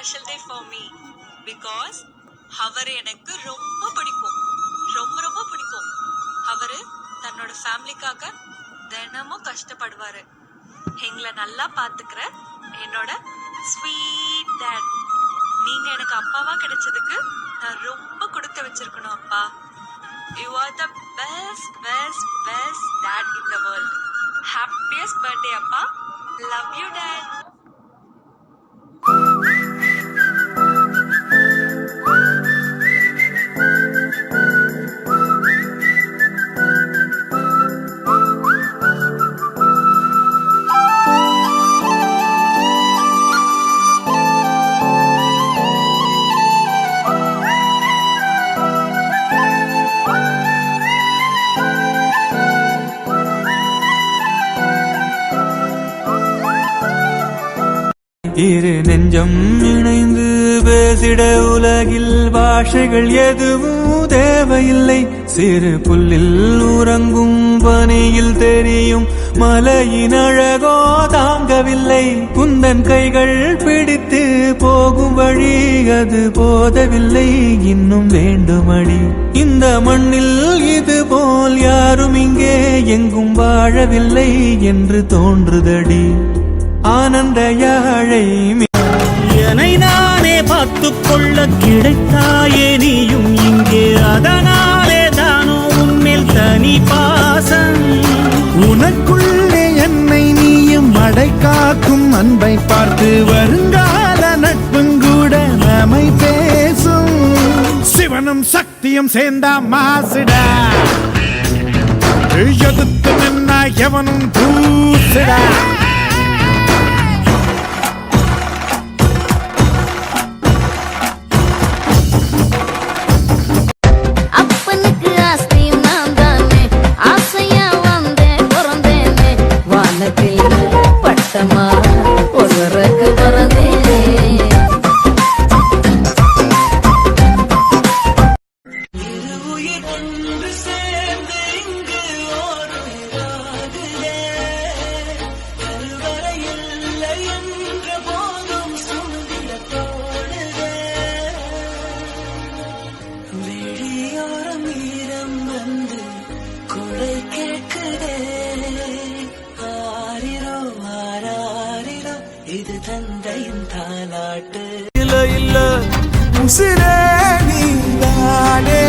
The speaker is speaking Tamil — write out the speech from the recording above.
Special day for me because அவர் எனக்கு ரொம்ப பிடிக்கும், ரொம்ப ரொம்ப பிடிக்கும். அவரு தன்னோட ஃபேமிலிக்காக தினமும் கஷ்டப்படுவாரு. எங்களை நல்லா பாத்துக்கிற என்னோட ஸ்வீட் டாட். நீங்க எனக்கு அப்பாவா கிடைச்சதுக்கு நான் ரொம்ப கொடுக்க வச்சிருக்கணும் அப்பா. You are the best best best dad in the world. Happiest birthday அப்பா. Love you dad. இரு நெஞ்சம் இணைந்து பேசிட உலகில் பாஷைகள் எதுவும் தேவையில்லை. சிறு புல்லில் உறங்கும் பனியில் தெரியும் மலையின் அழகோ தாங்கவில்லை. குந்தன் கைகள் பிடித்து போகும் வழி அது போதவில்லை, இன்னும் வேண்டுமடி. இந்த மண்ணில் இது போல் யாரும் இங்கே எங்கும் வாழவில்லை என்று தோன்றுதடி. ஆனந்த யாழை என்னை நானே பார்த்துக் கொள்ள கிடைத்தாயே நீயும் இங்கே. அதனாலே தானோ உன்மேல் தனி பாசம். உனக்குள்ளே என்னை நீயும் அடை காக்கும் அன்பை பார்த்து வருங்கால நட்புங்கூட நம்மை பேசும். சிவனும் சக்தியும் சேர்ந்தா மாசுடா, எதிர்த்து நின்னா எவனும் பூசுடா. இது தந்தையின் தாலாட்டு. இல்ல இல்ல உசிரே நீ தானே